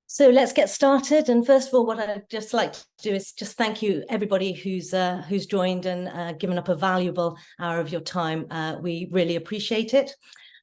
So let's get started. And first of all, what I'd just like to do is just thank you, everybody who's joined and given up a valuable hour of your time. We really appreciate it.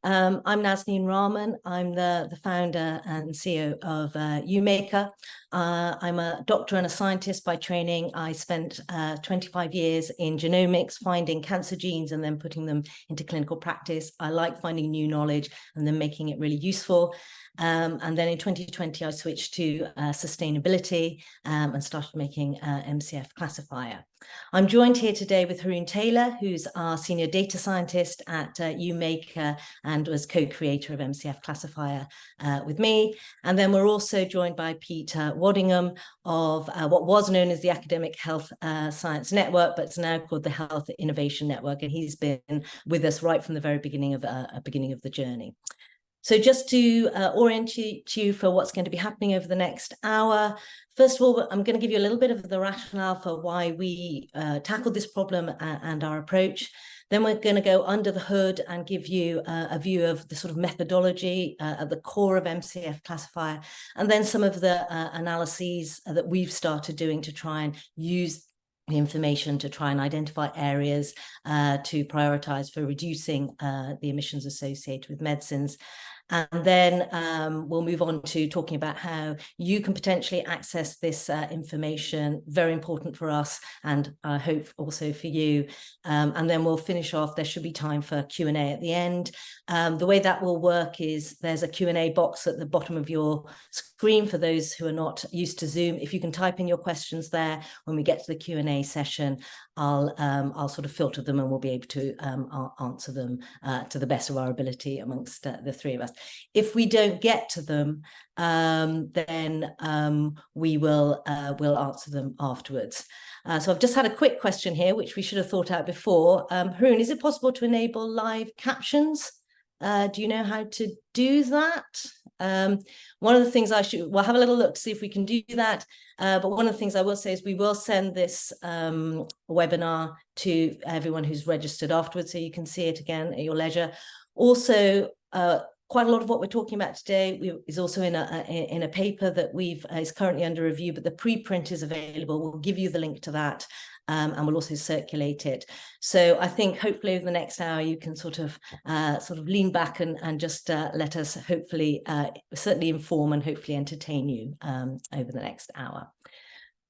I'm Nazneen Rahman. I'm the founder and CEO of YewMaker. I'm a doctor and a scientist by training. I spent 25 years in genomics, finding cancer genes and then putting them into clinical practice. I like finding new knowledge and then making it really useful. And then in 2020, I switched to sustainability and started making MCF Classifier. I'm joined here today with Haroon Taylor, who's our senior data scientist at YewMaker and was co-creator of MCF Classifier with me. And then we're also joined by Peter Waddingham of what was known as the Academic Health Science Network, but it's now called the Health Innovation Network. And he's been with us right from the very beginning of the journey. So just to orientate you for what's going to be happening over the next hour, first of all, I'm going to give you a little bit of the rationale for why we tackled this problem and our approach. Then we're going to go under the hood and give you a view of the sort of methodology at the core of MCF Classifier, and then some of the analyses that we've started doing to try and use the information to try and identify areas to prioritize for reducing the emissions associated with medicines. And then we'll move on to talking about how you can potentially access this information, very important for us, and I hope also for you. And then we'll finish off. There should be time for Q&A at the end. The way that will work is there's a Q&A box at the bottom of your screen for those who are not used to Zoom. If you can type in your questions there, when we get to the Q&A session, I'll sort of filter them and we'll be able to answer them to the best of our ability amongst the three of us. If we don't get to them, then we'll answer them afterwards. So I've just had a quick question here, which we should have thought out before. Haroon, is it possible to enable live captions? Do you know how to do that? One of the things we'll have a little look to see if we can do that. But one of the things I will say is we will send this webinar to everyone who's registered afterwards, so you can see it again at your leisure. Also, quite a lot of what we're talking about today is also in a paper that is currently under review, but the preprint is available. We'll give you the link to that. And we'll also circulate it. So I think hopefully over the next hour, you can sort of lean back and just let us hopefully certainly inform and hopefully entertain you over the next hour.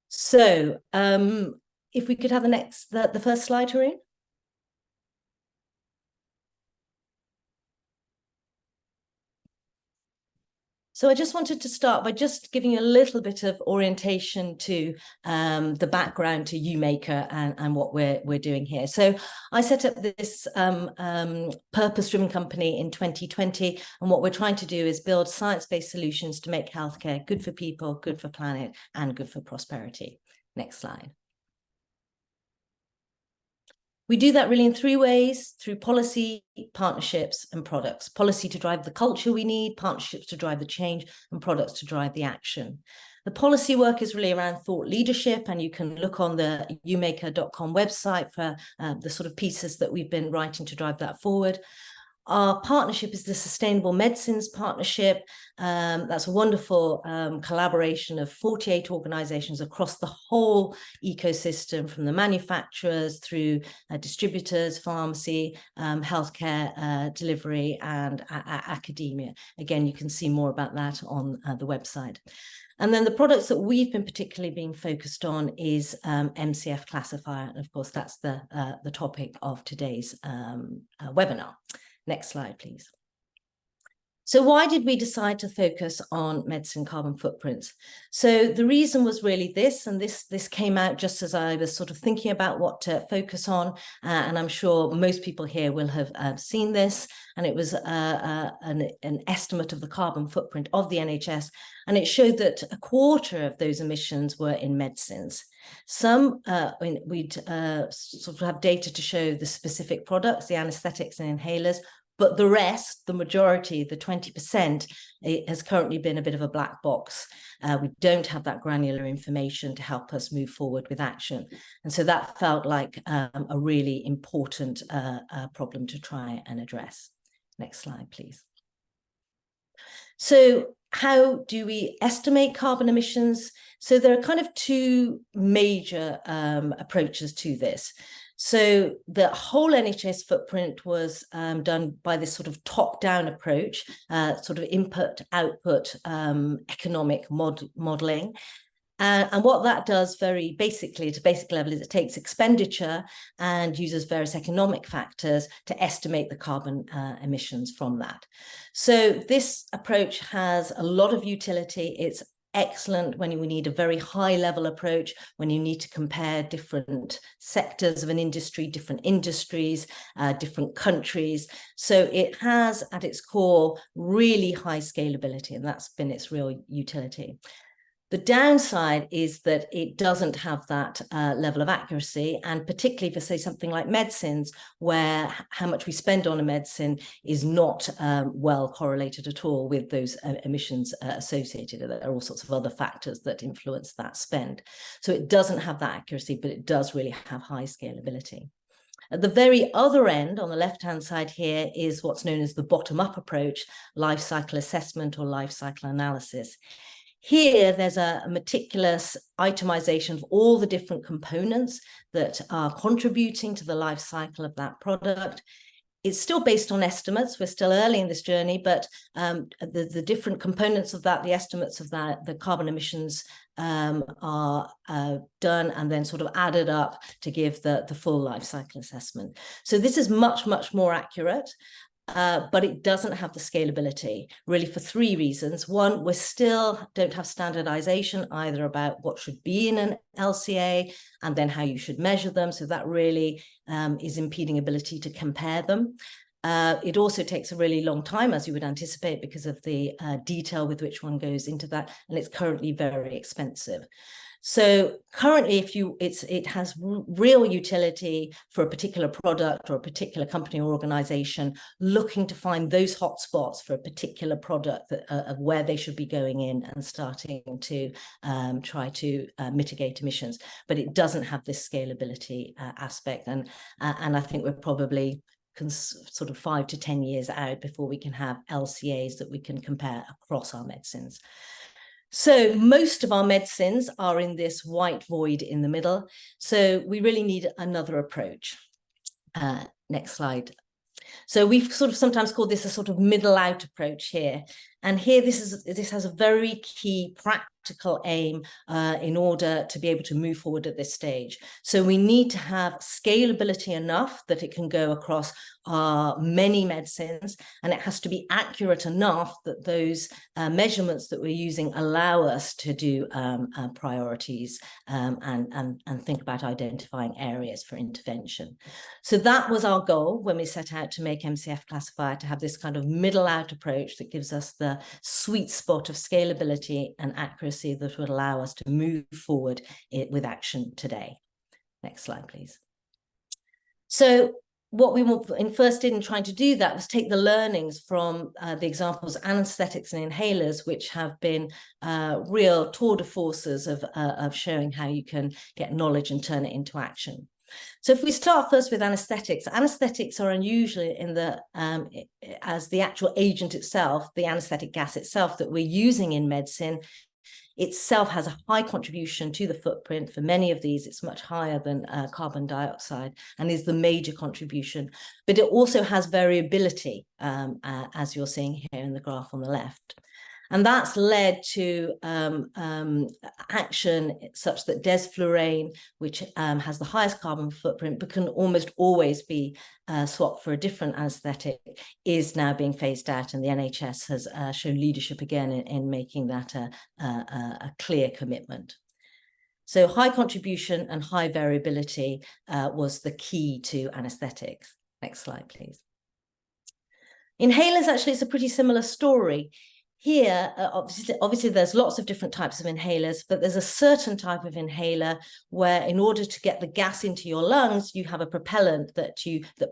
So if we could have the first slide, Haroon. So I just wanted to start by just giving you a little bit of orientation to the background to YewMaker and what we're doing here. So I set up this purpose-driven company in 2020, and what we're trying to do is build science-based solutions to make healthcare good for people, good for planet, and good for prosperity. Next slide. We do that really in three ways: through policy, partnerships, and products. Policy to drive the culture we need, partnerships to drive the change, and products to drive the action. The policy work is really around thought leadership, and you can look on the YewMaker.com website for the sort of pieces that we've been writing to drive that forward. Our partnership is the Sustainable Medicines Partnership. That's a wonderful collaboration of 48 organizations across the whole ecosystem, from the manufacturers through distributors, pharmacy, healthcare delivery, and academia. Again, you can see more about that on the website. And then the products that we've been particularly being focused on is MCF Classifier. And of course, that's the topic of today's webinar. Next slide, please. So why did we decide to focus on medicine carbon footprints? So the reason was really this, and this came out just as I was sort of thinking about what to focus on, and I'm sure most people here will have seen this, and it was an estimate of the carbon footprint of the NHS, and it showed that a quarter of those emissions were in medicines. Some, we'd sort of have data to show the specific products, the anesthetics and inhalers, but the rest, the majority, the 20%, it has currently been a bit of a black box. We don't have that granular information to help us move forward with action. And so that felt like a really important problem to try and address. Next slide, please. So how do we estimate carbon emissions? So there are kind of two major approaches to this. So the whole NHS footprint was done by this sort of top-down approach, sort of input-output economic modelling. And what that does very basically at a basic level is it takes expenditure and uses various economic factors to estimate the carbon emissions from that. So this approach has a lot of utility. It's excellent when we need a very high level approach, when you need to compare different sectors of an industry, different industries, different countries. So it has at its core really high scalability, and that's been its real utility. The downside is that it doesn't have that level of accuracy, and particularly for, say, something like medicines, where how much we spend on a medicine is not well correlated at all with those emissions associated. There are all sorts of other factors that influence that spend. So it doesn't have that accuracy, but it does really have high scalability. At the very other end, on the left-hand side here, is what's known as the bottom-up approach, life cycle assessment or life cycle analysis. Here, there's a meticulous itemization of all the different components that are contributing to the life cycle of that product. It's still based on estimates. We're still early in this journey, but the different components of that, the estimates of that, the carbon emissions are done and then sort of added up to give the full life cycle assessment. So this is much, much more accurate. But it doesn't have the scalability, really, for three reasons. One, we still don't have standardization either about what should be in an LCA and then how you should measure them. So that really is impeding ability to compare them. It also takes a really long time, as you would anticipate, because of the detail with which one goes into that, and it's currently very expensive. So currently, it has real utility for a particular product or a particular company or organization looking to find those hotspots for a particular product of where they should be going in and starting to try to mitigate emissions. But it doesn't have this scalability aspect, and I think we're probably sort of 5 to 10 years out before we can have LCAs that we can compare across our medicines. So most of our medicines are in this white void in the middle. So we really need another approach. Next slide. So we've sort of sometimes called this a sort of middle out approach here. And here this has a very key practical aim in order to be able to move forward at this stage. So we need to have scalability enough that it can go across many medicines, and it has to be accurate enough that those measurements that we're using allow us to do priorities and think about identifying areas for intervention. So that was our goal when we set out to make MCF Classifier, to have this kind of middle out approach that gives us the sweet spot of scalability and accuracy that would allow us to move forward with action today. Next slide, please. So what we first did in trying to do that was take the learnings from the examples anesthetics and inhalers, which have been real tour de forces of showing how you can get knowledge and turn it into action. So if we start first with anesthetics are unusual in as the actual agent itself, the anesthetic gas itself that we're using in medicine itself has a high contribution to the footprint. For many of these, it's much higher than carbon dioxide and is the major contribution. But it also has variability, as you're seeing here in the graph on the left. And that's led to action such that desflurane, which has the highest carbon footprint, but can almost always be swapped for a different anesthetic, is now being phased out. And the NHS has shown leadership again in making that a clear commitment. So high contribution and high variability was the key to anesthetics. Next slide, please. Inhalers, actually, it's a pretty similar story. Here, obviously, there's lots of different types of inhalers, but there's a certain type of inhaler where, in order to get the gas into your lungs, you have a propellant that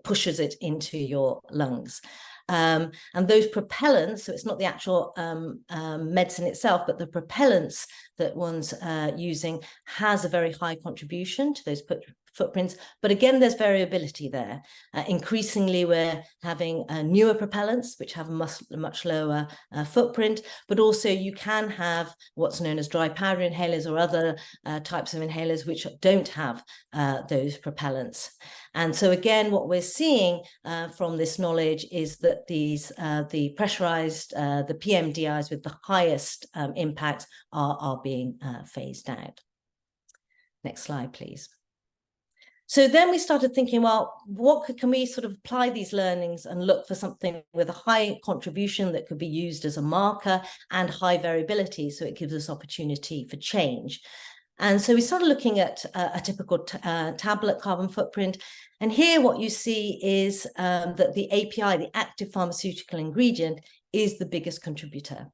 pushes it into your lungs. And those propellants, so it's not the actual medicine itself, but the propellants that one's using has a very high contribution to those footprints. But again, there's variability there. Increasingly, we're having newer propellants, which have a much lower footprint, but also you can have what's known as dry powder inhalers or other types of inhalers which don't have those propellants. And so again, what we're seeing from this knowledge is that the pressurized, the PMDIs with the highest impacts are being phased out. Next slide, please. So then we started thinking, well, can we sort of apply these learnings and look for something with a high contribution that could be used as a marker and high variability, so it gives us opportunity for change. And so we started looking at a typical tablet carbon footprint. And here what you see is that the API, the active pharmaceutical ingredient, is the biggest contributor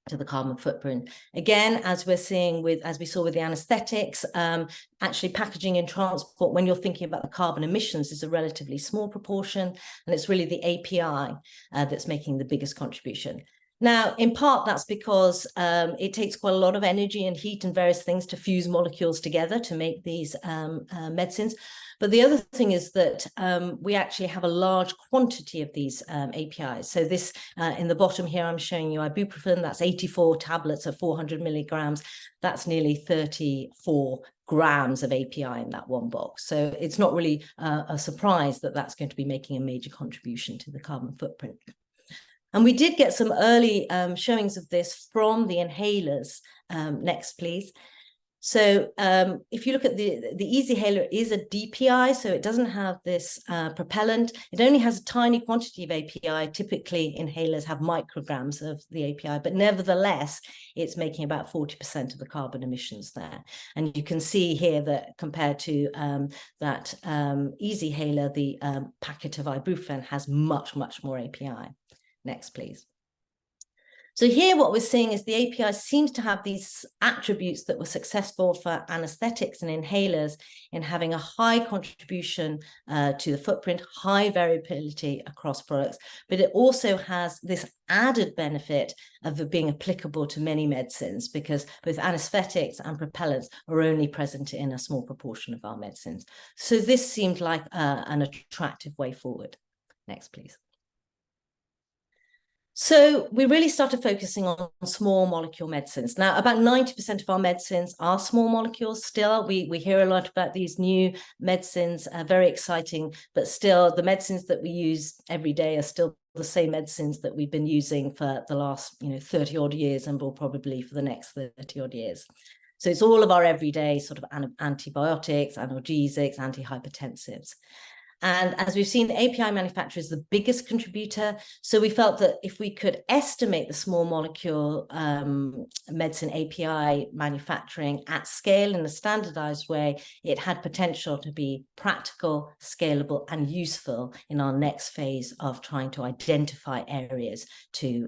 to the carbon footprint. Again, as we're seeing as we saw with the anesthetics, actually packaging in transport, when you're thinking about the carbon emissions, is a relatively small proportion, and it's really the API that's making the biggest contribution. Now, in part, that's because it takes quite a lot of energy and heat and various things to fuse molecules together to make these medicines. But the other thing is that we actually have a large quantity of these APIs. So this, in the bottom here, I'm showing you ibuprofen. That's 84 tablets of 400 milligrams. That's nearly 34 grams of API in that one box. So it's not really a surprise that that's going to be making a major contribution to the carbon footprint. And we did get some early showings of this from the inhalers. Next, please. So if you look at the Easyhaler is a DPI, so it doesn't have this propellant. It only has a tiny quantity of API. Typically, inhalers have micrograms of the API, but nevertheless, it's making about 40% of the carbon emissions there. And you can see here that compared to that Easyhaler, the packet of ibuprofen has much, much more API. Next, please. So here what we're seeing is the API seems to have these attributes that were successful for anesthetics and inhalers in having a high contribution to the footprint, high variability across products, but it also has this added benefit of being applicable to many medicines, because both anesthetics and propellants are only present in a small proportion of our medicines. So this seemed like an attractive way forward. Next, please. So we really started focusing on small molecule medicines. Now, about 90% of our medicines are small molecules still. We hear a lot about these new medicines, very exciting, but still the medicines that we use every day are still the same medicines that we've been using for the last 30 odd years, and will probably for the next 30 odd years. So it's all of our everyday sort of antibiotics, analgesics, antihypertensives. And as we've seen, the API manufacturer is the biggest contributor. So we felt that if we could estimate the small molecule medicine API manufacturing at scale in a standardized way, it had potential to be practical, scalable, and useful in our next phase of trying to identify areas to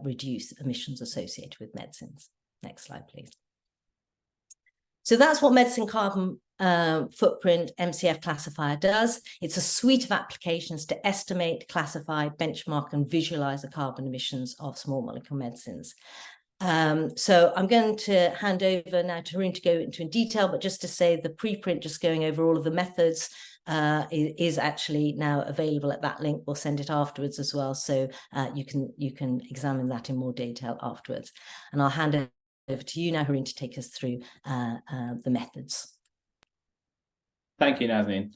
reduce emissions associated with medicines. Next slide, please. So that's what medicine carbon footprint MCF classifier does. It's a suite of applications to estimate, classify, benchmark, and visualize the carbon emissions of small molecule medicines. So I'm going to hand over now to Haroon to go into in detail, but just to say the preprint, just going over all of the methods, is actually now available at that link. We'll send it afterwards as well, so you can examine that in more detail afterwards. And I'll hand it over to you now, Haroon, to take us through the methods. Thank you, Nazneen.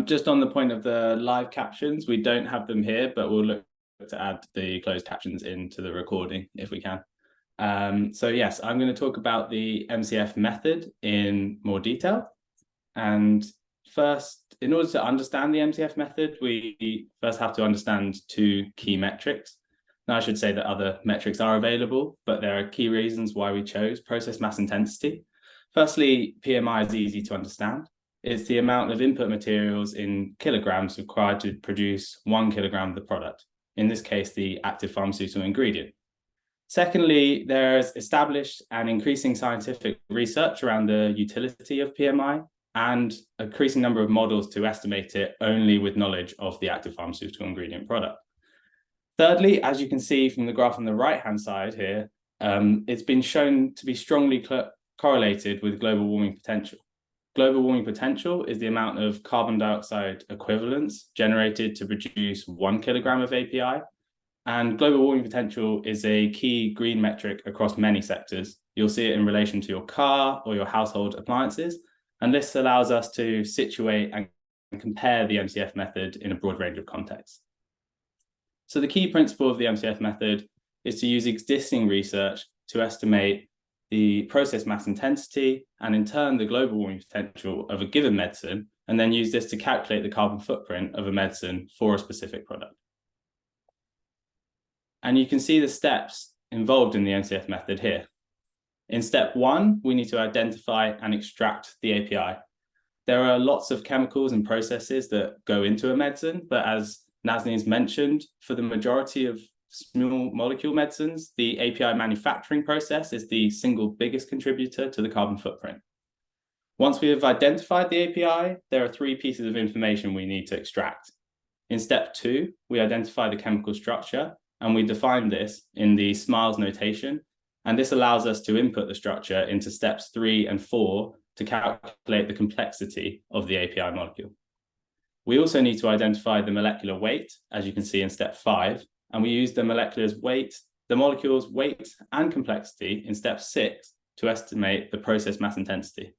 Just on the point of the live captions, we don't have them here, but we'll look to add the closed captions into the recording if we can. So yes, I'm going to talk about the MCF method in more detail. And first, in order to understand the MCF method, we first have to understand two key metrics. Now, I should say that other metrics are available, but there are key reasons why we chose process mass intensity. Firstly, PMI is easy to understand. It's the amount of input materials in kilograms required to produce 1 kilogram of the product, in this case, the active pharmaceutical ingredient. Secondly, there's established and increasing scientific research around the utility of PMI and an increasing number of models to estimate it only with knowledge of the active pharmaceutical ingredient product. Thirdly, as you can see from the graph on the right-hand side here, it's been shown to be strongly correlated with global warming potential. Global warming potential is the amount of carbon dioxide equivalents generated to produce 1 kilogram of API. And global warming potential is a key green metric across many sectors. You'll see it in relation to your car or your household appliances. And this allows us to situate and compare the MCF method in a broad range of contexts. So the key principle of the MCF method is to use existing research to estimate the process mass intensity and in turn the global warming potential of a given medicine, and then use this to calculate the carbon footprint of a medicine for a specific product. And you can see the steps involved in the MCF method here. In step 1, we need to identify and extract the API. There are lots of chemicals and processes that go into a medicine, but as Nazneen's mentioned, for the majority of small molecule medicines, the API manufacturing process is the single biggest contributor to the carbon footprint. Once we have identified the API, there are 3 pieces of information we need to extract. In step 2, we identify the chemical structure, and we define this in the SMILES notation. And this allows us to input the structure into steps 3 and 4 to calculate the complexity of the API molecule. We also need to identify the molecular weight, as you can see in step 5, and we use the molecule's weight and complexity in step 6 to estimate the process mass intensity.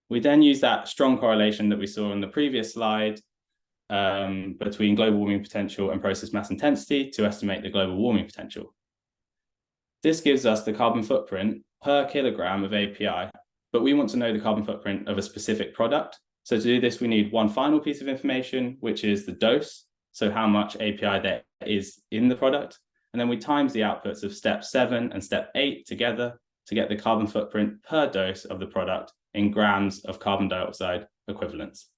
We then use that strong correlation that we saw in the previous slide between global warming potential and process mass intensity to estimate the global warming potential. This gives us the carbon footprint per kilogram of API, but we want to know the carbon footprint of a specific product. So to do this, we need one final piece of information, which is the dose. So how much API there is in the product. And then we times the outputs of step 7 and step 8 together to get the carbon footprint per dose of the product in grams of carbon dioxide equivalents.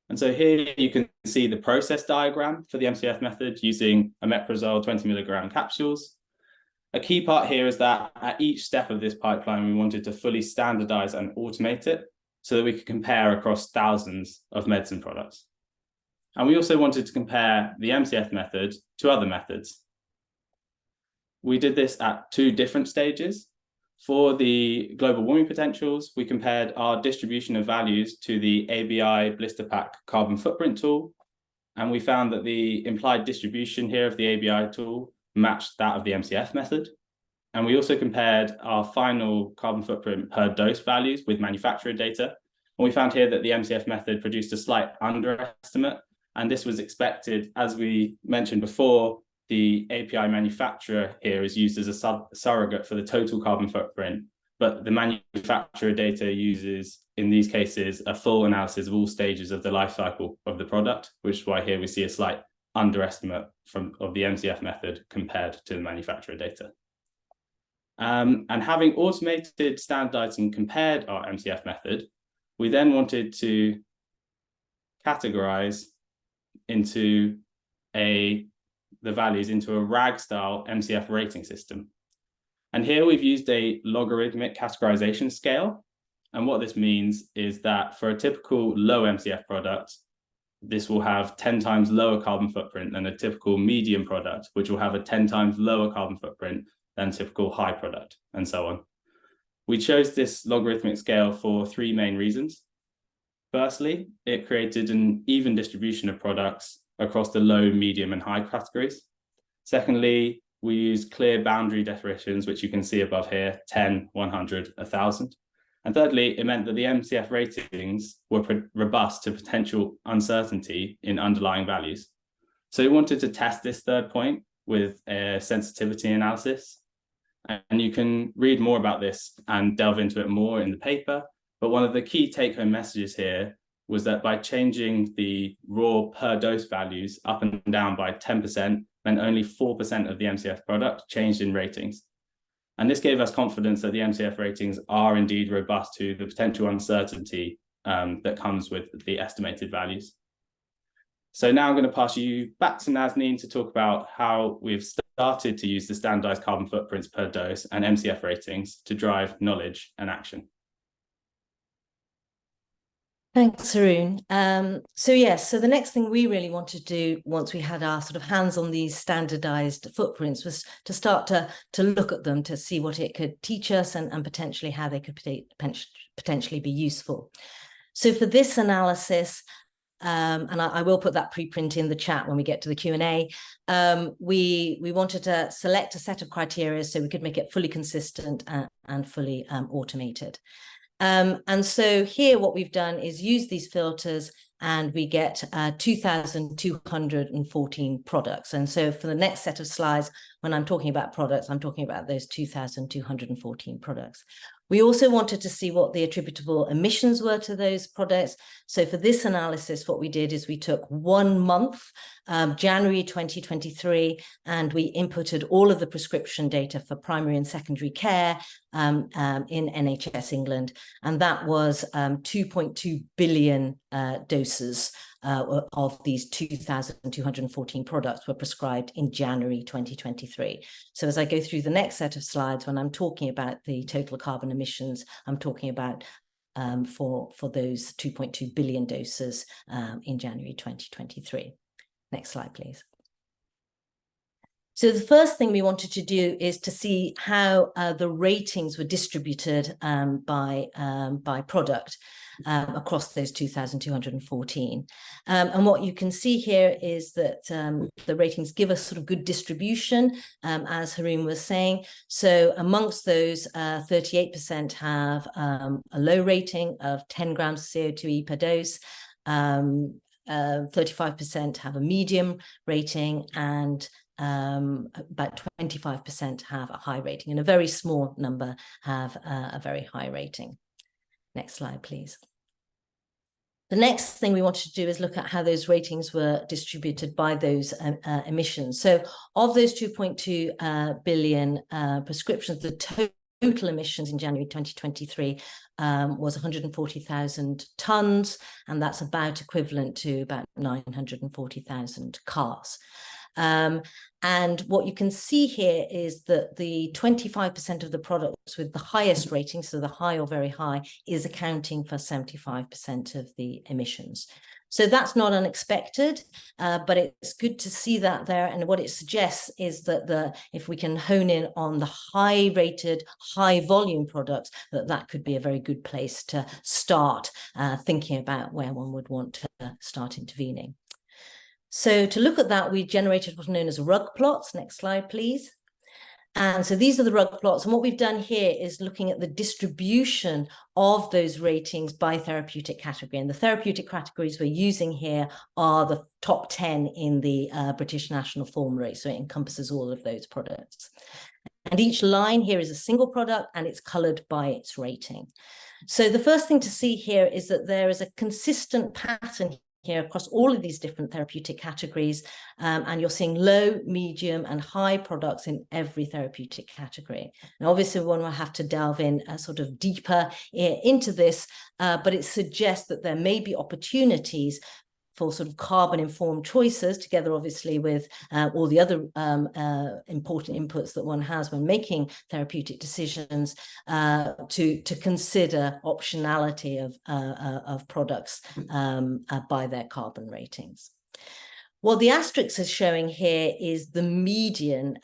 And so here you can see the process diagram for the MCF method using omeprazole 20 milligram capsules. A key part here is that at each step of this pipeline, we wanted to fully standardize and automate it so that we could compare across thousands of medicine products. And we also wanted to compare the MCF method to other methods. We did this at 2 different stages. For the global warming potentials, we compared our distribution of values to the ABI blister pack carbon footprint tool. And we found that the implied distribution here of the ABI tool matched that of the MCF method. And we also compared our final carbon footprint per dose values with manufacturer data. And we found here that the MCF method produced a slight underestimate. And this was expected, as we mentioned before, the API manufacturer here is used as a surrogate for the total carbon footprint, but the manufacturer data uses, in these cases, a full analysis of all stages of the life cycle of the product, which is why here we see a slight underestimate of the MCF method compared to the manufacturer data. And having automated, standardized, and compared our MCF method, we then wanted to categorize into the values into a RAG-style MCF rating system. And here we've used a logarithmic categorization scale. And what this means is that for a typical low MCF product, this will have 10 times lower carbon footprint than a typical medium product, which will have a 10 times lower carbon footprint than typical high product, and so on. We chose this logarithmic scale for 3 main reasons. Firstly, it created an even distribution of products across the low, medium, and high categories. Secondly, we used clear boundary definitions, which you can see above here, 10, 100, 1,000. And thirdly, it meant that the MCF ratings were robust to potential uncertainty in underlying values. So we wanted to test this third point with a sensitivity analysis. And you can read more about this and delve into it more in the paper. But one of the key take-home messages here was that by changing the raw per dose values up and down by 10%, meant only 4% of the MCF product changed in ratings. And this gave us confidence that the MCF ratings are indeed robust to the potential uncertainty that comes with the estimated values. So now I'm going to pass you back to Nazneen to talk about how we've started to use the standardized carbon footprints per dose and MCF ratings to drive knowledge and action. Thanks, Haroon. So the next thing we really wanted to do once we had our sort of hands on these standardised footprints was to start to look at them to see what it could teach us and potentially how they could potentially be useful. So for this analysis, and I will put that preprint in the chat when we get to the Q&A, we wanted to select a set of criteria so we could make it fully consistent and fully automated. And so here what we've done is use these filters and we get 2,214 products. And so for the next set of slides, when I'm talking about products, I'm talking about those 2,214 products. We also wanted to see what the attributable emissions were to those products. So for this analysis, what we did is we took 1 month, January 2023, and we inputted all of the prescription data for primary and secondary care in NHS England. And that was 2.2 billion doses of these 2,214 products were prescribed in January 2023. So as I go through the next set of slides, when I'm talking about the total carbon emissions, I'm talking about for those 2.2 billion doses in January 2023. Next slide, please. So the first thing we wanted to do is to see how the ratings were distributed by product across those 2,214. And what you can see here is that the ratings give us sort of good distribution, as Haroon was saying. So amongst those, 38% have a low rating of 10 grams CO2e per dose, 35% have a medium rating, and about 25% have a high rating, and a very small number have a very high rating. Next slide, please. The next thing we wanted to do is look at how those ratings were distributed by those emissions. So of those 2.2 billion prescriptions, the total emissions in January 2023 was 140,000 tonnes, and that's about equivalent to about 940,000 cars. And what you can see here is that the 25% of the products with the highest rating, so the high or very high, is accounting for 75% of the emissions. So that's not unexpected, but it's good to see that there. And what it suggests is that if we can hone in on the high-rated, high-volume products, that could be a very good place to start thinking about where one would want to start intervening. So to look at that, we generated what's known as rug plots. Next slide, please. And so these are the rug plots. And what we've done here is looking at the distribution of those ratings by therapeutic category. And the therapeutic categories we're using here are the top 10 in the British National Formulary. So it encompasses all of those products. And each line here is a single product and it's colored by its rating. So the first thing to see here is that there is a consistent pattern here across all of these different therapeutic categories, and you're seeing low, medium, and high products in every therapeutic category. And obviously one will have to delve in sort of deeper into this, but it suggests that there may be opportunities for sort of carbon-informed choices, together obviously with all the other important inputs that one has when making therapeutic decisions, to consider optionality of products by their carbon ratings. What the asterisk is showing here is the median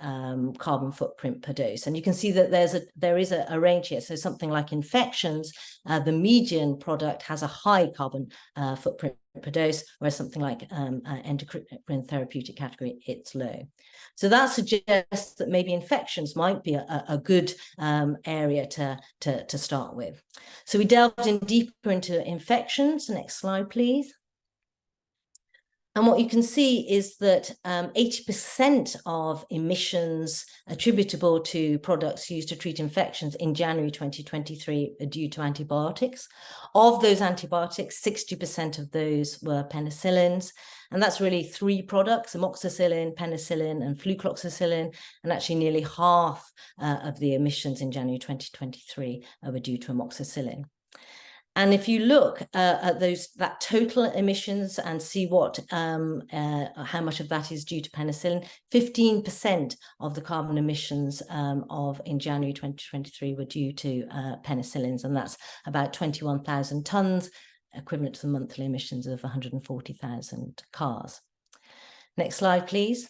carbon footprint per dose. And you can see that there is a range here. So something like infections, the median product has a high carbon footprint per dose, whereas something like endocrine therapeutic category, it's low. So that suggests that maybe infections might be a good area to start with. So we delved in deeper into infections. Next slide, please. And what you can see is that 80% of emissions attributable to products used to treat infections in January 2023 are due to antibiotics. Of those antibiotics, 60% of those were penicillins. And that's really 3 products: amoxicillin, penicillin, and flucloxacillin. And actually nearly half of the emissions in January 2023 were due to amoxicillin. And if you look at that total emissions and see what how much of that is due to penicillin, 15% of the carbon emissions in January 2023 were due to penicillins, and that's about 21,000 tonnes. equivalent to the monthly emissions of 140,000 cars. Next slide, please.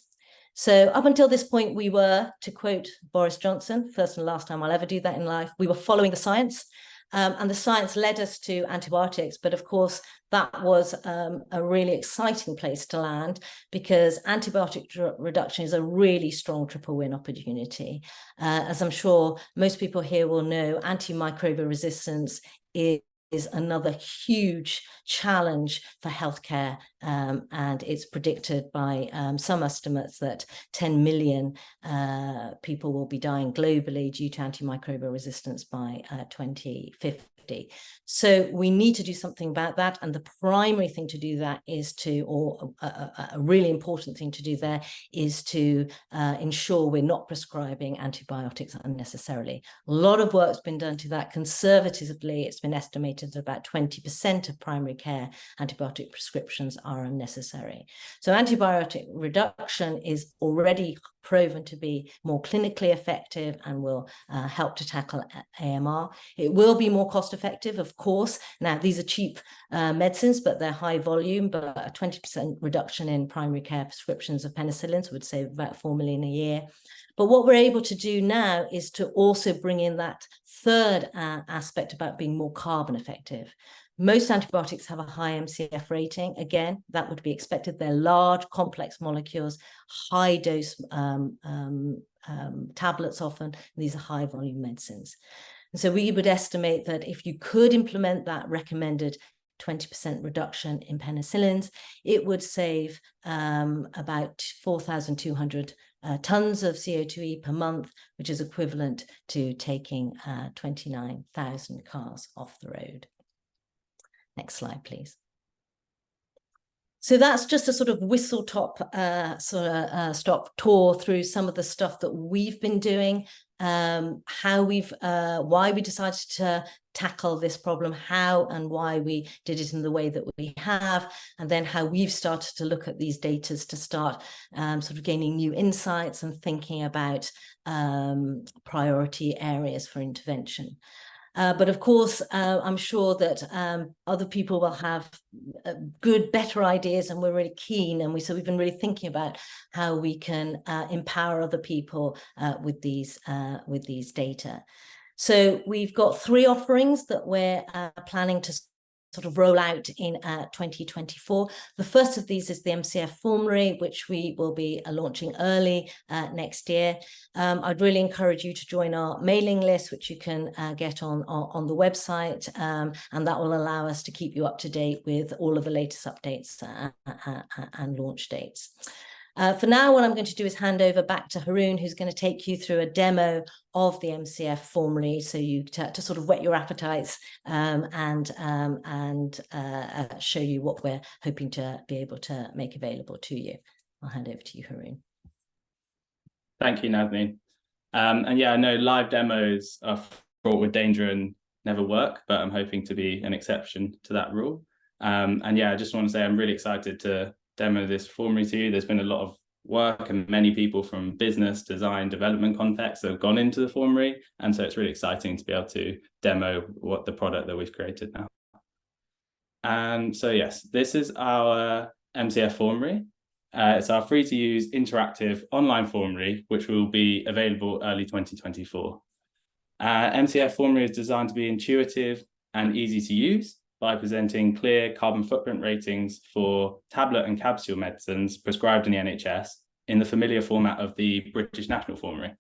So up until this point, we were, to quote Boris Johnson, first and last time I'll ever do that in life, we were following the science. And the science led us to antibiotics, but of course that was a really exciting place to land, because antibiotic reduction is a really strong triple win opportunity. As I'm sure most people here will know, antimicrobial resistance is another huge challenge for healthcare, and it's predicted by some estimates that 10 million people will be dying globally due to antimicrobial resistance by 2050. So we need to do something about that, and the primary thing to do that is to, or a really important thing to do there is to ensure we're not prescribing antibiotics unnecessarily. A lot of work's been done to that. Conservatively, it's been estimated that about 20% of primary care antibiotic prescriptions are unnecessary. So antibiotic reduction is already proven to be more clinically effective and will help to tackle AMR. It will be more cost effective, of course. Now, these are cheap medicines, but they're high volume, but a 20% reduction in primary care prescriptions of penicillins would save about 4 million a year. But what we're able to do now is to also bring in that third aspect about being more carbon effective. Most antibiotics have a high MCF rating. Again, that would be expected. They're large, complex molecules, high dose tablets often. These are high volume medicines. And so we would estimate that if you could implement that recommended 20% reduction in penicillins, it would save about 4,200 tons of CO2e per month, which is equivalent to taking 29,000 cars off the road. Next slide, please. So that's just a sort of whistle-stop stop tour through some of the stuff that we've been doing, how we've, why we decided to tackle this problem, how and why we did it in the way that we have, and then how we've started to look at these data to start sort of gaining new insights and thinking about priority areas for intervention. But of course, I'm sure that other people will have good, better ideas, and we're really keen. And so we've been really thinking about how we can empower other people with these data. So we've got 3 offerings that we're planning to sort of roll out in 2024. The first of these is the MCF Formulary, which we will be launching early next year. I'd really encourage you to join our mailing list, which you can get on the website, and that will allow us to keep you up to date with all of the latest updates and launch dates. For now, what I'm going to do is hand over back to Haroon, who's going to take you through a demo of the MCF Formulary, so you to sort of whet your appetites and show you what we're hoping to be able to make available to you. I'll hand over to you, Haroon. Thank you, Nazneen. And yeah, I know live demos are fraught with danger and never work, but I'm hoping to be an exception to that rule. And yeah, I just want to say I'm really excited to demo this formulary to you. There's been a lot of work and many people from business, design, development contexts that have gone into the formulary, and so it's really exciting to be able to demo what the product that we've created now. And so yes, this is our MCF Formulary. It's our free-to-use interactive online formulary, which will be available early 2024. MCF Formulary is designed to be intuitive and easy to use by presenting clear carbon footprint ratings for tablet and capsule medicines prescribed in the NHS in the familiar format of the British National Formulary.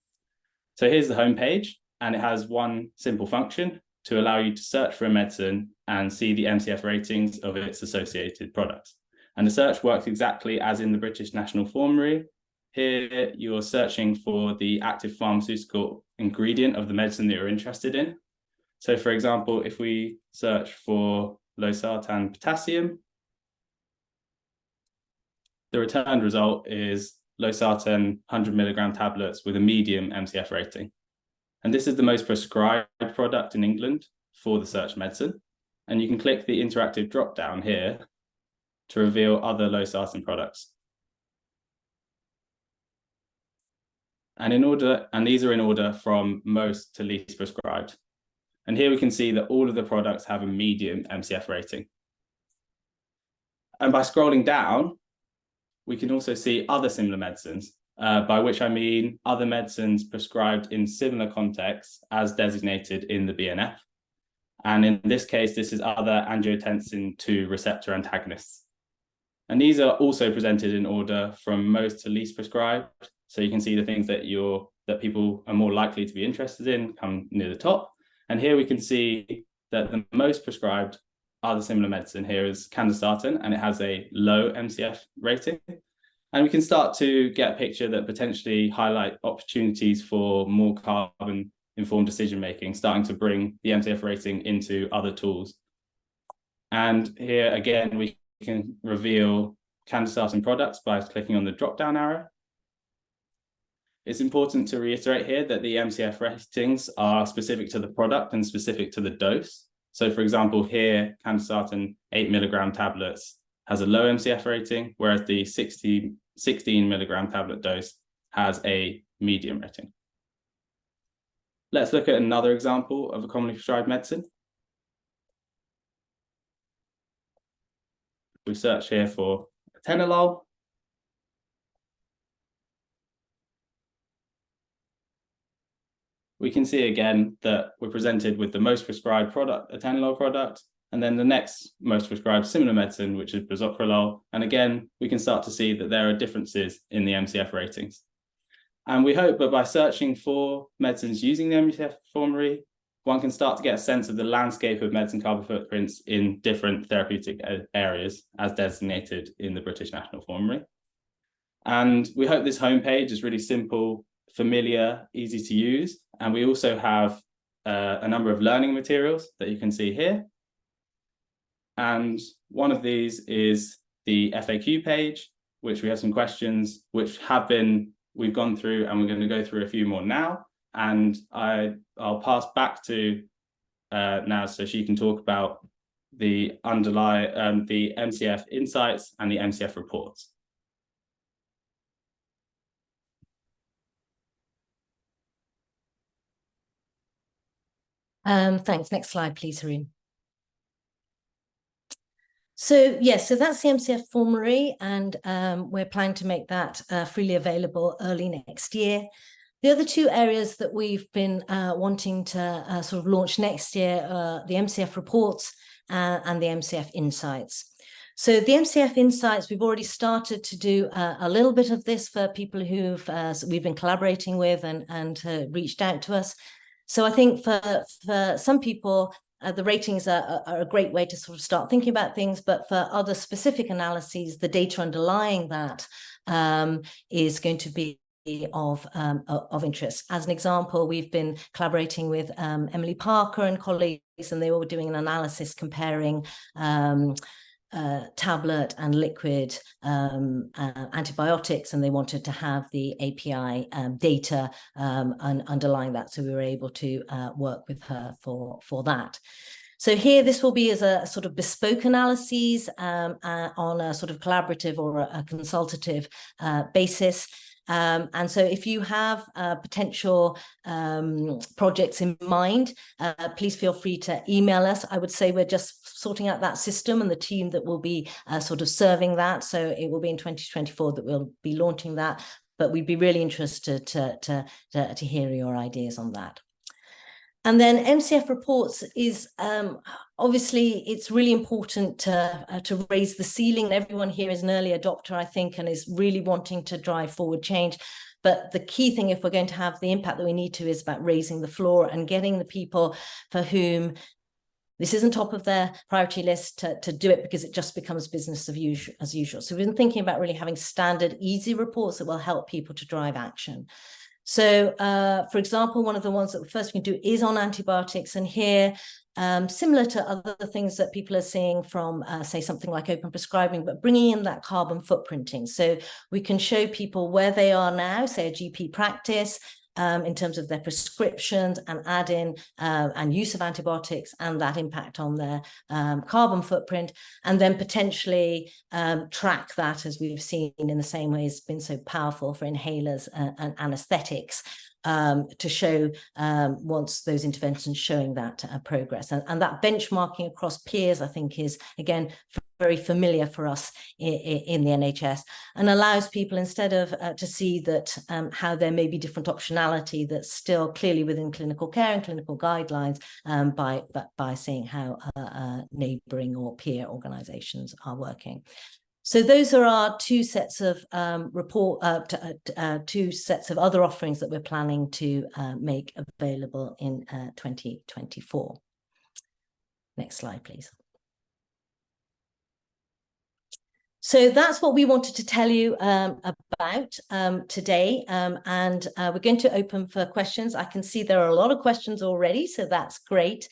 So here's the homepage, and it has one simple function to allow you to search for a medicine and see the MCF ratings of its associated products. And the search works exactly as in the British National Formulary. Here you're searching for the active pharmaceutical ingredient of the medicine that you're interested in. So for example, if we search for losartan potassium, the returned result is losartan 100 milligram tablets with a medium MCF rating. And this is the most prescribed product in England for the search medicine. And you can click the interactive drop down here to reveal other losartan products. And these are in order from most to least prescribed. And here we can see that all of the products have a medium MCF rating. And by scrolling down, we can also see other similar medicines, by which I mean other medicines prescribed in similar contexts as designated in the BNF. And in this case, this is other angiotensin II receptor antagonists. And these are also presented in order from most to least prescribed. So you can see the things that people are more likely to be interested in come near the top. And here we can see that the most prescribed other similar medicine here is candesartan, and it has a low MCF rating. And we can start to get a picture that potentially highlight opportunities for more carbon-informed decision-making, starting to bring the MCF rating into other tools. And here, again, we can reveal candesartan products by clicking on the drop-down arrow. It's important to reiterate here that the MCF ratings are specific to the product and specific to the dose. So for example, here, candesartan 8 milligram tablets has a low MCF rating, whereas the 16 milligram tablet dose has a medium rating. Let's look at another example of a commonly prescribed medicine. We search here for atenolol. We can see again that we're presented with the most prescribed product, atenolol product, and then the next most prescribed similar medicine, which is bisoprolol. And again, we can start to see that there are differences in the MCF ratings. And we hope that by searching for medicines using the MCF formulary, one can start to get a sense of the landscape of medicine carbon footprints in different therapeutic areas as designated in the British National Formulary. And we hope this homepage is really simple, familiar, easy to use. And we also have a number of learning materials that you can see here. And one of these is the FAQ page, which we have some questions which we've gone through, and we're going to go through a few more now. And I'll pass back to Naz so she can talk about the MCF insights and the MCF reports. Thanks. Next slide, please, Haroon. So yes, so that's the MCF formulary, and we're planning to make that freely available early next year. The other two areas that we've been wanting to sort of launch next year are the MCF reports and the MCF insights. So the MCF insights, we've already started to do a little bit of this for people who've we've been collaborating with and reached out to us. So I think for some people, the ratings are a great way to sort of start thinking about things, but for other specific analyses, the data underlying that is going to be of interest. As an example, we've been collaborating with Emily Parker and colleagues, and they were doing an analysis comparing tablet and liquid antibiotics, and they wanted to have the API data underlying that. So we were able to work with her for that. So here, this will be as a sort of bespoke analyses on a sort of collaborative or a consultative basis. And so if you have potential projects in mind, please feel free to email us. I would say we're just sorting out that system and the team that will be sort of serving that. So it will be in 2024 that we'll be launching that, but we'd be really interested to hear your ideas on that. And then MCF reports is obviously it's really important to raise the ceiling. Everyone here is an early adopter, I think, and is really wanting to drive forward change. But the key thing, if we're going to have the impact that we need to, is about raising the floor and getting the people for whom this isn't top of their priority list to do it, because it just becomes business as usual. So we've been thinking about really having standard, easy reports that will help people to drive action. So, for example, one of the ones that first we can do is on antibiotics. And here, similar to other things that people are seeing from, say, something like open prescribing, but bringing in that carbon footprinting. So we can show people where they are now, say a GP practice, in terms of their prescriptions, and add in and use of antibiotics and that impact on their carbon footprint, and then potentially track that, as we've seen in the same way it's been so powerful for inhalers and anesthetics, to show once those interventions showing that progress. And that benchmarking across peers, I think, is, again, very familiar for us in the NHS, and allows people, instead of to see that how there may be different optionality that's still clearly within clinical care and clinical guidelines, by seeing how neighbouring or peer organisations are working. So those are our two sets of two sets of other offerings that we're planning to make available in 2024. Next slide, please. So that's what we wanted to tell you about today, and we're going to open for questions. I can see there are a lot of questions already, so that's great.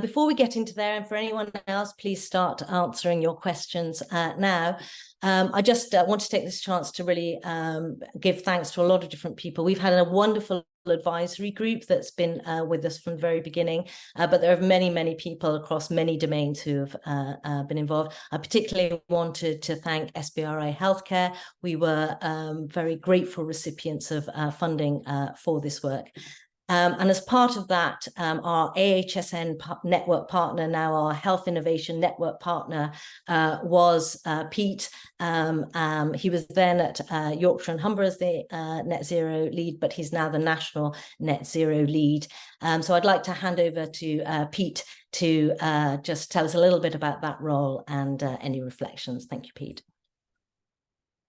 Before we get into there, and for anyone else, please start answering your questions now. I just want to take this chance to really give thanks to a lot of different people. We've had a wonderful advisory group that's been with us from the very beginning, but there are many, many people across many domains who have been involved. I particularly wanted to thank SBRI Healthcare. We were very grateful recipients of funding for this work. And as part of that, our AHSN network partner, now our Health Innovation Network partner, was Pete. He was then at Yorkshire and Humber as the Net Zero lead, but he's now the National Net Zero lead. So I'd like to hand over to Pete to just tell us a little bit about that role and any reflections. Thank you, Pete.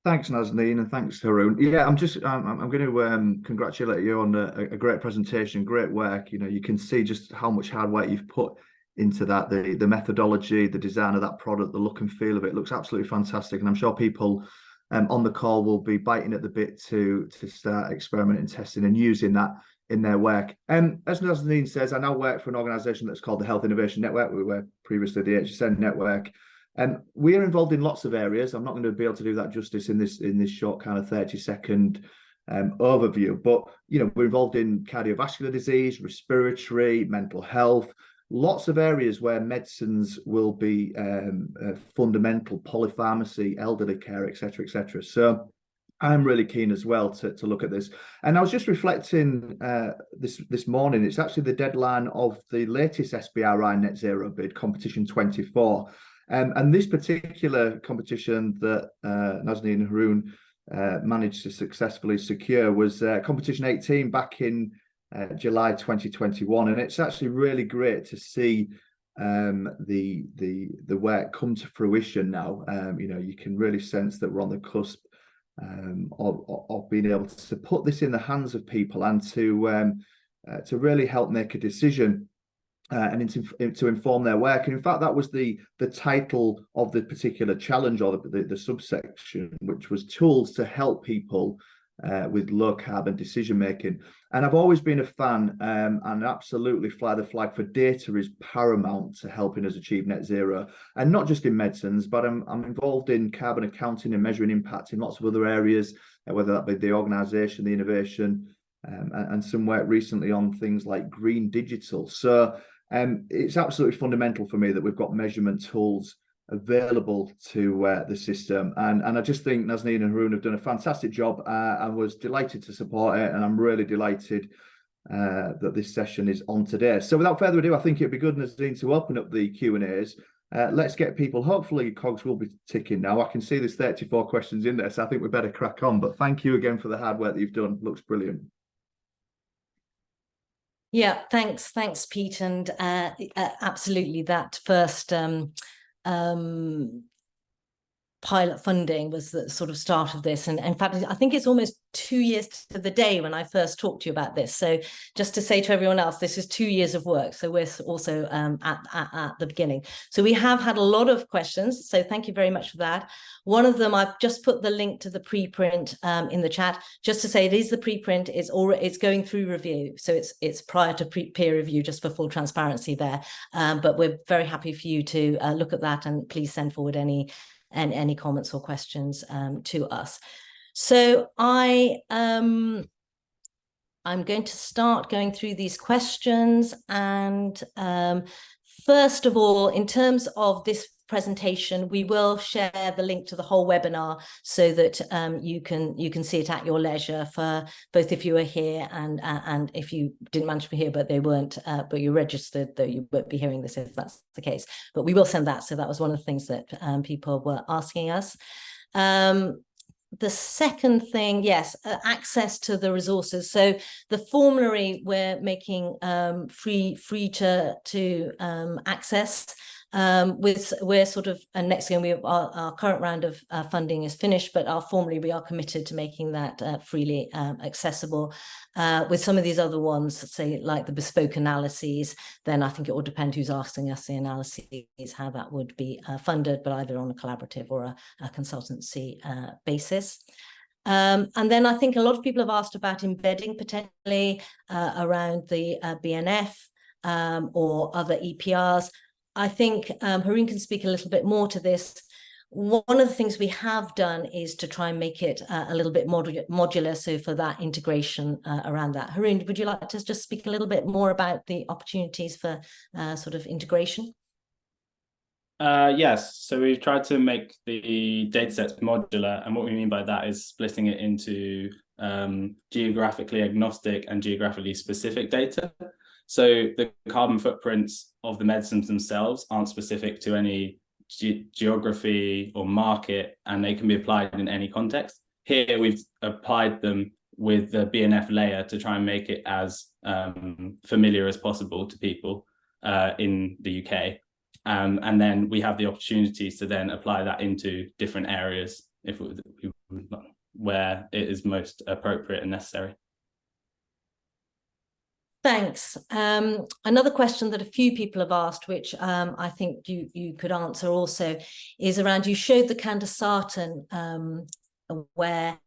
Thanks, Nazneen, and thanks, Haroon. Yeah, I'm going to congratulate you on a great presentation, great work. You know, you can see just how much hard work you've put into that, the methodology, the design of that product, the look and feel of it looks absolutely fantastic. And I'm sure people on the call will be biting at the bit to start experimenting, testing and using that in their work. As Nazneen says, I now work for an organisation that's called the Health Innovation Network. We were previously the HSN Network. We are involved in lots of areas. I'm not going to be able to do that justice in this short kind of 30-second overview, but you know, we're involved in cardiovascular disease, respiratory, mental health, lots of areas where medicines will be fundamental, polypharmacy, elderly care, etc., etc. So I'm really keen as well to look at this. And I was just reflecting this morning. It's actually the deadline of the latest SBRI Net Zero bid, competition 24. And this particular competition that Nazneen and Haroon managed to successfully secure was competition 18 back in July 2021, and it's actually really great to see the work come to fruition now. You know, you can really sense that we're on the cusp of being able to put this in the hands of people and to really help make a decision. And to inform their work. And in fact, that was the title of the particular challenge, or the subsection, which was tools to help people with low carbon decision making. And I've always been a fan and absolutely fly the flag for data is paramount to helping us achieve net zero, and not just in medicines, but I'm involved in carbon accounting and measuring impact in lots of other areas, whether that be the organisation, the innovation, and some work recently on things like green digital. So it's absolutely fundamental for me that we've got measurement tools available to the system, and I just think Nazneen and Haroon have done a fantastic job. I was delighted to support it, and I'm really delighted that this session is on today. So without further ado, I think it'd be good, Nazneen, to open up the Q&As. Let's get people, hopefully cogs will be ticking now. I can see there's 34 questions in there, so I think we better crack on. But thank you again for the hard work that you've done. Looks brilliant. Yeah, thanks, Pete, and absolutely that first pilot funding was the sort of start of this, and in fact I think it's almost 2 years to the day when I first talked to you about this. So just to say to everyone else, this is 2 years of work, so we're also at the beginning. So we have had a lot of questions, so thank you very much for that. One of them, I've just put the link to the preprint in the chat, just to say it is the preprint. It's going through review, so it's prior to peer review, just for full transparency there. But we're very happy for you to look at that, and please send forward any comments or questions to us. So I'm going to start going through these questions, and first of all, in terms of this presentation. We will share the link to the whole webinar so that you can see it at your leisure, for both if you were here and if you didn't manage to be here, but they weren't, but you registered, though you won't be hearing this if that's the case. But we will send that. So that was one of the things that people were asking us. The second thing, yes, access to the resources. So the formulary we're making free to access. We're sort of, and next year our current round of funding is finished, but our formulary, we are committed to making that freely accessible. With some of these other ones, say like the bespoke analyses, then I think it will depend who's asking us the analyses, how that would be funded, but either on a collaborative or a consultancy basis. And then I think a lot of people have asked about embedding potentially around the BNF or other EPRs. I think Haroon can speak a little bit more to this. One of the things we have done is to try and make it a little bit modular, so for that integration around that. Haroon, would you like to just speak a little bit more about the opportunities for sort of integration? Yes, so we've tried to make the datasets modular, and what we mean by that is splitting it into geographically agnostic and geographically specific data. So the carbon footprints of the medicines themselves aren't specific to any geography or market, and they can be applied in any context. Here we've applied them with the BNF layer to try and make it as familiar as possible to people in the UK. And then we have the opportunities to then apply that into different areas where it is most appropriate and necessary. Thanks. Another question that a few people have asked, which I think you could answer also, is around, you showed the candesartan where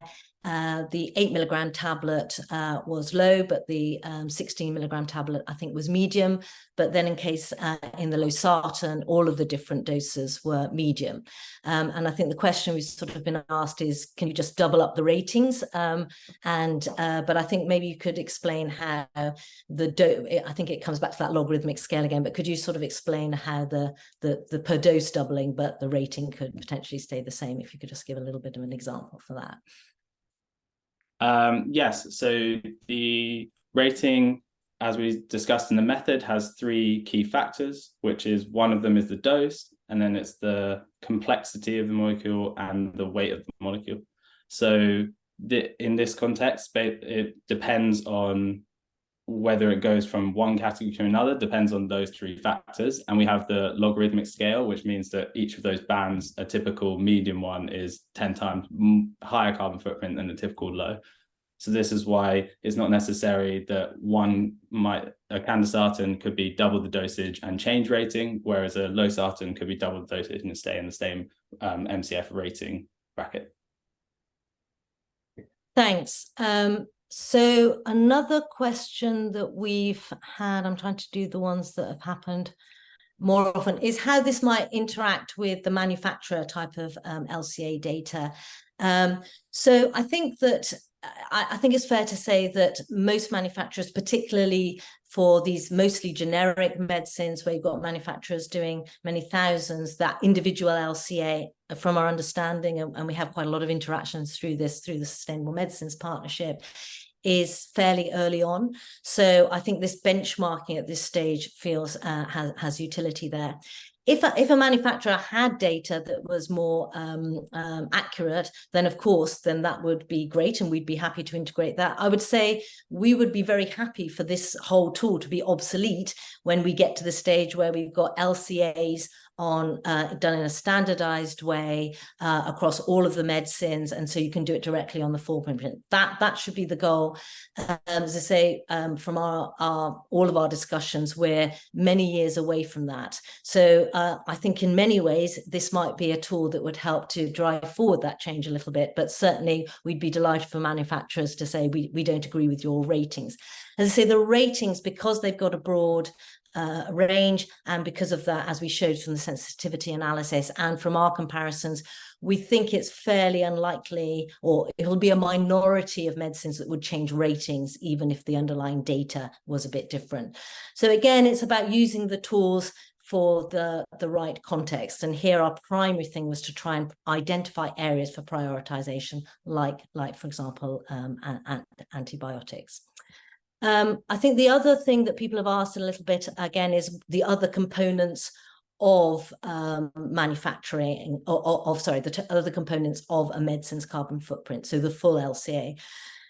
the 8 milligram tablet was low, but the 16 milligram tablet, I think, was medium. But then in case in the losartan, all of the different doses were medium. And I think the question we've sort of been asked is, can you just double up the ratings? But I think maybe you could explain how I think it comes back to that logarithmic scale again, but could you sort of explain how the per dose doubling, but the rating could potentially stay the same? If you could just give a little bit of an example for that. Yes, so the rating, as we discussed in the method, has 3 key factors, which is, one of them is the dose, and then it's the complexity of the molecule and the weight of the molecule. So in this context, it depends on whether it goes from one category to another, depends on those 3 factors. And we have the logarithmic scale, which means that each of those bands, a typical medium one is 10 times higher carbon footprint than a typical low. So this is why it's not necessary that a candesartan could be double the dosage and change rating, whereas a losartan could be double the dosage and stay in the same MCF rating bracket. Thanks. So another question that we've had, I'm trying to do the ones that have happened more often, is how this might interact with the manufacturer type of LCA data. So I think that I think it's fair to say that most manufacturers, particularly for these mostly generic medicines where you've got manufacturers doing many thousands, that individual LCA, from our understanding, and we have quite a lot of interactions through the Sustainable Medicines Partnership, is fairly early on. So I think this benchmarking at this stage feels has utility there. If a manufacturer had data that was more accurate, then of course, then that would be great, and we'd be happy to integrate that. I would say we would be very happy for this whole tool to be obsolete when we get to the stage where we've got LCAs on done in a standardized way across all of the medicines, and so you can do it directly on the full print. That should be the goal. As I say, from all of our discussions, we're many years away from that. So I think in many ways this might be a tool that would help to drive forward that change a little bit, but certainly we'd be delighted for manufacturers to say we don't agree with your ratings. As I say, the ratings, because they've got a broad range, and because of that, as we showed from the sensitivity analysis and from our comparisons, we think it's fairly unlikely, or it'll be a minority of medicines that would change ratings even if the underlying data was a bit different. So again, it's about using the tools for the right context. And here our primary thing was to try and identify areas for prioritization, like for example, antibiotics. I think the other thing that people have asked a little bit again is the other components of manufacturing, the other components of a medicine's carbon footprint, so the full LCA.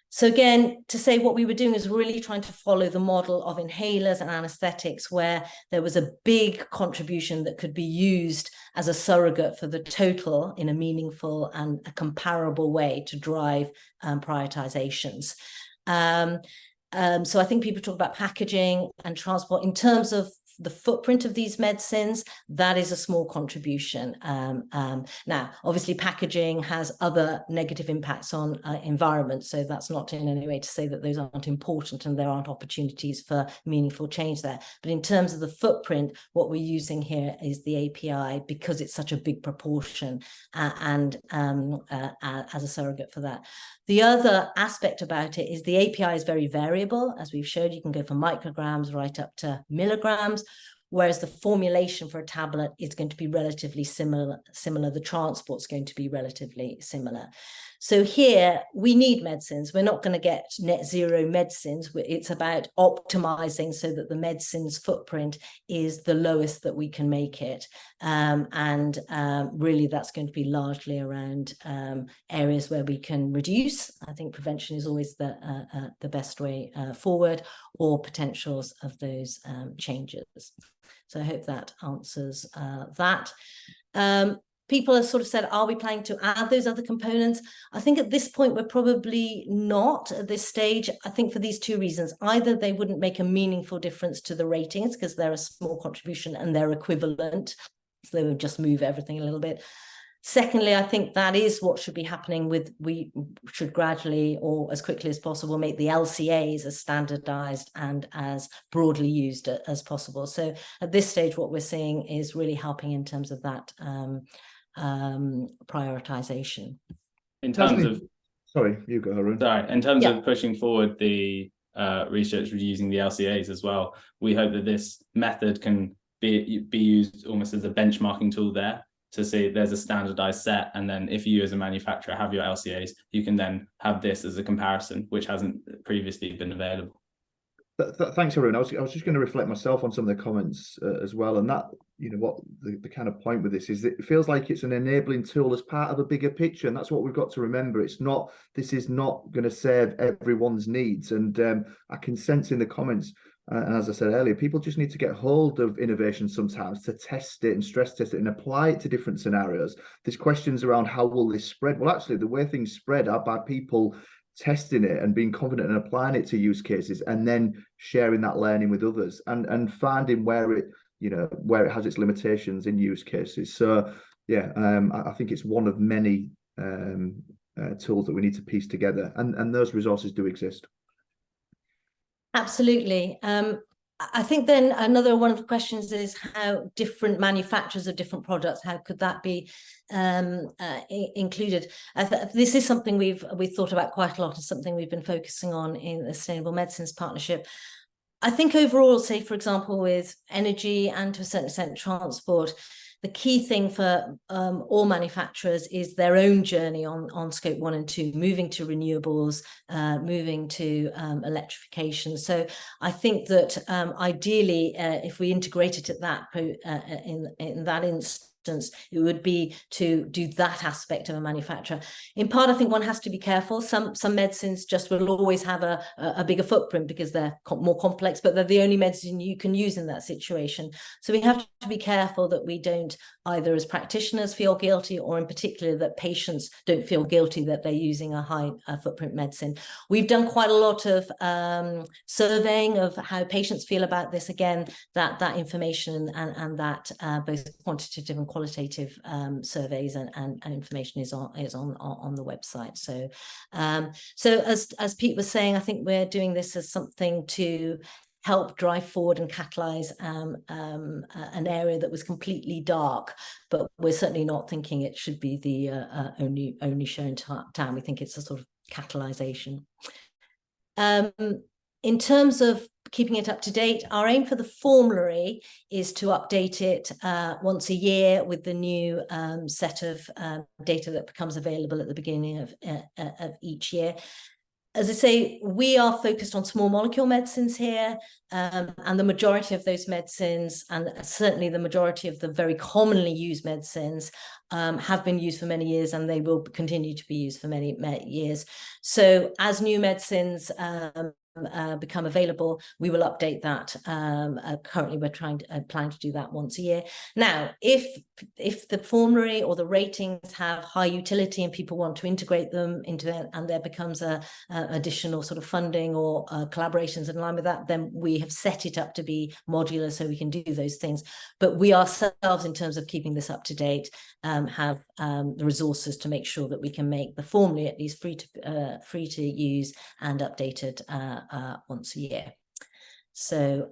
So again, to say what we were doing is really trying to follow the model of inhalers and anesthetics, where there was a big contribution that could be used as a surrogate for the total in a meaningful and a comparable way to drive prioritizations. So I think people talk about packaging and transport. In terms of the footprint of these medicines, that is a small contribution. Now, obviously, packaging has other negative impacts on environment, so that's not in any way to say that those aren't important and there aren't opportunities for meaningful change there. But in terms of the footprint, what we're using here is the API because it's such a big proportion and as a surrogate for that. The other aspect about it is the API is very variable. As we've showed, you can go from micrograms right up to milligrams, whereas the formulation for a tablet is going to be relatively similar. The transport's going to be relatively similar. So here we need medicines. We're not going to get net zero medicines. It's about optimizing so that the medicine's footprint is the lowest that we can make it. Really that's going to be largely around areas where we can reduce. I think prevention is always the best way forward, or potentials of those changes. So I hope that answers that. People have sort of said, are we planning to add those other components? I think at this point, we're probably not at this stage. I think for these two reasons: either they wouldn't make a meaningful difference to the ratings because they're a small contribution and they're equivalent, so they would just move everything a little bit. Secondly, I think that is what should be happening we should gradually, or as quickly as possible, make the LCAs as standardised and as broadly used as possible. So at this stage, what we're seeing is really helping in terms of that prioritization. In terms of, sorry, you go, Arun. Sorry, in terms of pushing forward the research using the LCAs as well, we hope that this method can be used almost as a benchmarking tool there, to see there's a standardized set, and then if you as a manufacturer have your LCAs, you can then have this as a comparison, which hasn't previously been available. Thanks, Arun. I was just going to reflect myself on some of the comments as well, and that, you know, what the kind of point with this is, that it feels like it's an enabling tool as part of a bigger picture, and that's what we've got to remember. This is not going to serve everyone's needs, and I can sense in the comments, and as I said earlier, people just need to get hold of innovation sometimes to test it and stress test it and apply it to different scenarios. There's questions around how will this spread? Well, actually, the way things spread are by people testing it and being confident and applying it to use cases, and then sharing that learning with others, and finding where it has its limitations in use cases. So yeah, I think it's one of many tools that we need to piece together, and those resources do exist. Absolutely. I think then another one of the questions is how different manufacturers of different products, how could that be included? This is something we've thought about quite a lot, and something we've been focusing on in the Sustainable Medicines Partnership. I think overall, say, for example, with energy and to a certain extent transport, the key thing for all manufacturers is their own journey on scope 1 and 2, moving to renewables, moving to electrification. So I think that ideally, if we integrated at that in that instance, it would be to do that aspect of a manufacturer. In part, I think one has to be careful. Some medicines just will always have a bigger footprint because they're more complex, but they're the only medicine you can use in that situation. So we have to be careful that we don't either as practitioners feel guilty, or in particular that patients don't feel guilty that they're using a high footprint medicine. We've done quite a lot of surveying of how patients feel about this. Again, that information and that both quantitative and qualitative surveys and information is on the website. So as Pete was saying, I think we're doing this as something to help drive forward and catalyze an area that was completely dark, but we're certainly not thinking it should be the only show in town. We think it's a sort of catalyzation. in terms of keeping it up to date, our aim for the formulary is to update it once a year with the new set of data that becomes available at the beginning of each year. As I say, we are focused on small molecule medicines here, and the majority of those medicines, and certainly the majority of the very commonly used medicines, have been used for many years, and they will continue to be used for many years. So as new medicines become available, we will update that. Currently, we're planning to do that once a year. Now, if the formulary or the ratings have high utility and people want to integrate them into it, and there becomes a additional sort of funding or collaborations in line with that, then we have set it up to be modular so we can do those things. But we ourselves, in terms of keeping this up to date, have the resources to make sure that we can make the formulary at least free to use and updated once a year. So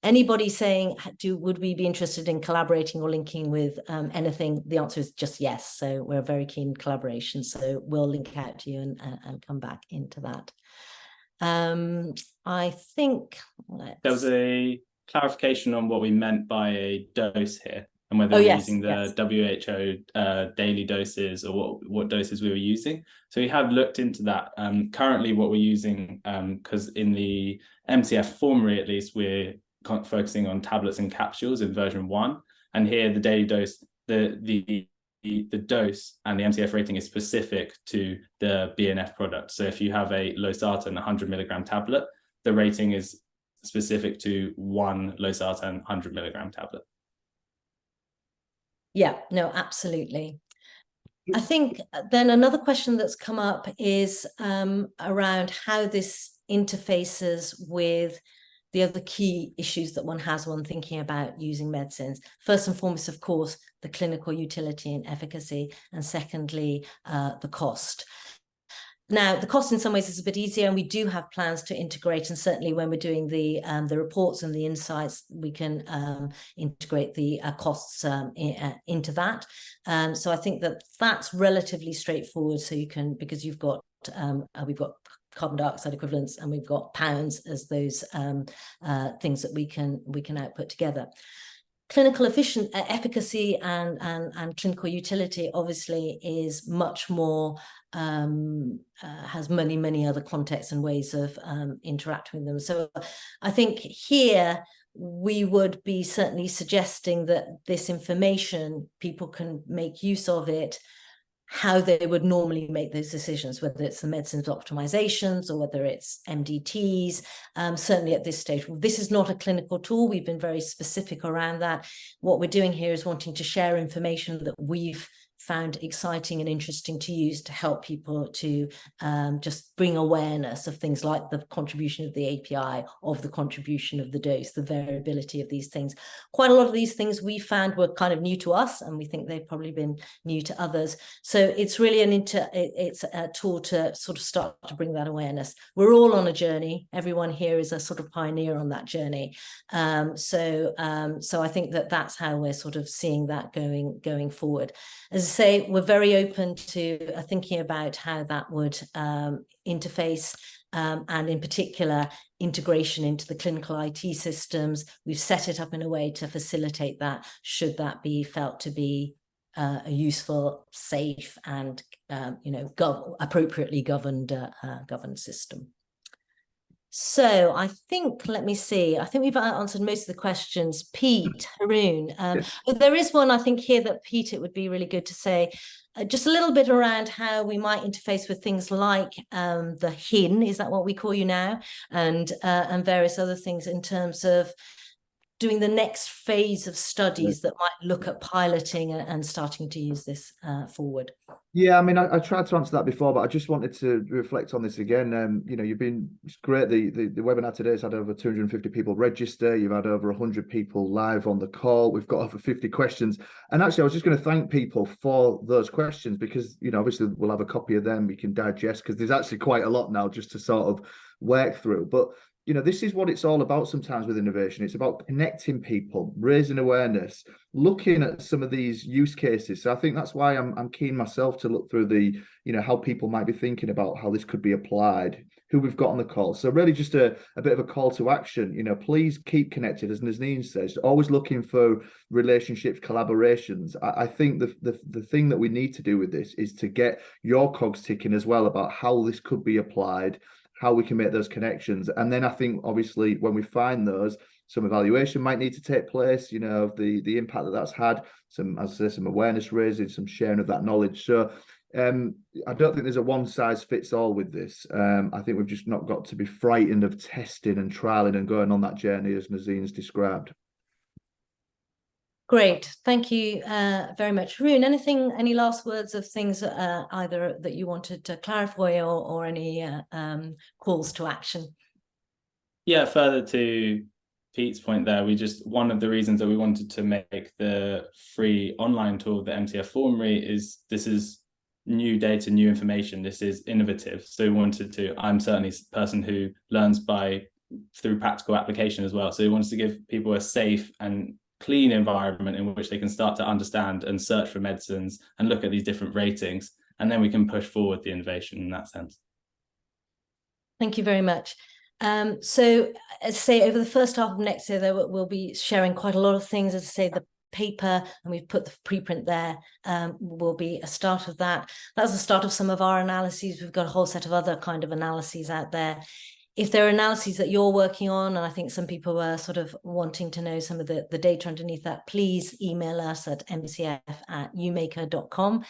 anybody saying, would we be interested in collaborating or linking with anything? The answer is just yes. So we're very keen in collaboration. So we'll link out to you and come back into that. I think there was a clarification on what we meant by a dose here, and whether we're using the WHO daily doses or what doses we were using. So we have looked into that. Currently what we're using, because in the MCF formulary at least, we're focusing on tablets and capsules in version 1. And here the daily dose, the dose and the MCF rating is specific to the BNF product. So if you have a losartan 100 milligram tablet, the rating is specific to one losartan 100 milligram tablet. Yeah, no, absolutely. I think then another question that's come up is around how this interfaces with the other key issues that one has when thinking about using medicines. First and foremost, of course, the clinical utility and efficacy, and secondly, the cost. Now, the cost in some ways is a bit easier, and we do have plans to integrate, and certainly when we're doing the reports and the insights, we can integrate the costs into that. So I think that that's relatively straightforward. So you can, because you've got we've got carbon dioxide equivalents and we've got pounds as those things that we can output together. Clinical efficacy and clinical utility obviously is much more, has many other contexts and ways of interacting with them. So I think here we would be certainly suggesting that this information, people can make use of it how they would normally make those decisions, whether it's the medicines optimizations or whether it's MDTs. Certainly at this stage, this is not a clinical tool. We've been very specific around that. What we're doing here is wanting to share information that we've found exciting and interesting to use to help people to just bring awareness of things like the contribution of the API, of the contribution of the dose, the variability of these things. Quite a lot of these things we found were kind of new to us, and we think they've probably been new to others. So it's really it's a tool to sort of start to bring that awareness. We're all on a journey. Everyone here is a sort of pioneer on that journey. So I think that that's how we're sort of seeing that going forward. As I say, we're very open to thinking about how that would interface, and in particular, integration into the clinical IT systems. We've set it up in a way to facilitate that, should that be felt to be a useful, safe, and appropriately governed system. So I think, let me see, I think we've answered most of the questions. Pete, Haroon, but there is one I think here that, Pete, it would be really good to say just a little bit around how we might interface with things like the HIN, is that what we call you now, and various other things in terms of doing the next phase of studies that might look at piloting and starting to use this forward. Yeah, I mean, I tried to answer that before, but I just wanted to reflect on this again. You've been great. The webinar today has had over 250 people register. You've had over 100 people live on the call. We've got over 50 questions. And actually, I was just going to thank people for those questions because, obviously we'll have a copy of them we can digest, because there's actually quite a lot now just to sort of work through. But this is what it's all about sometimes with innovation. It's about connecting people, raising awareness, looking at some of these use cases. So I think that's why I'm keen myself to look through the, how people might be thinking about how this could be applied who we've got on the call. So really just a bit of a call to action. You know, please keep connected, as Nazneen says, always looking for relationships, collaborations. I think the thing that we need to do with this is to get your cogs ticking as well about how this could be applied, how we can make those connections. And then I think obviously when we find those, some evaluation might need to take place, you know, of the impact that that's had, some, as I say, some awareness raising, some sharing of that knowledge. So I don't think there's a one size fits all with this. I think we've just not got to be frightened of testing and trialing and going on that journey as Nazin's described. Great, thank you very much. Haroon, any last words of things either that you wanted to clarify or any calls to action? Yeah, further to Pete's point there, one of the reasons that we wanted to make the free online tool, the MCF Formulary, is this is new data, new information. This is innovative. So we wanted to, I'm certainly a person who learns through practical application as well. So we wanted to give people a safe and clean environment in which they can start to understand and search for medicines and look at these different ratings. And then we can push forward the innovation in that sense. Thank you very much. So as I say, over the first half of next year, we'll be sharing quite a lot of things. As I say, the paper, and we've put the preprint there, will be a start of that. That's the start of some of our analyses. We've got a whole set of other kind of analyses out there. If there are analyses that you're working on, and I think some people were sort of wanting to know some of the data underneath that, please email us at mcf@YewMaker.com.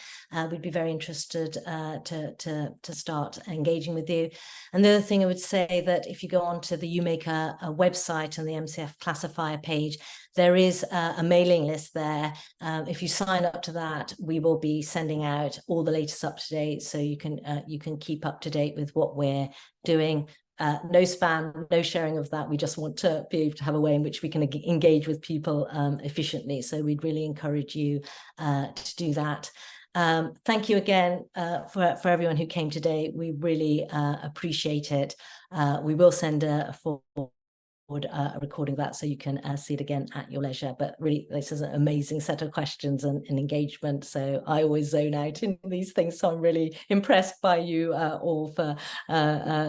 We'd be very interested to start engaging with you. And the other thing I would say, that if you go onto the YewMaker website and the MCF Classifier page, there is a mailing list there. If you sign up to that, we will be sending out all the latest up to date, so you can keep up to date with what we're doing. No spam, no sharing of that. We just want to be able to have a way in which we can engage with people efficiently. So we'd really encourage you to do that. Thank you again for everyone who came today. We really appreciate it. We will send a recording of that so you can see it again at your leisure. But really, this is an amazing set of questions and engagement. So I always zone out in these things. So I'm really impressed by you all for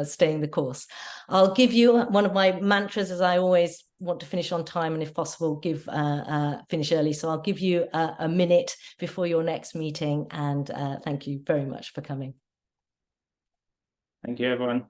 staying the course. I'll give you one of my mantras, as I always want to finish on time, and if possible, finish early. So I'll give you a minute before your next meeting, and thank you very much for coming. Thank you, everyone.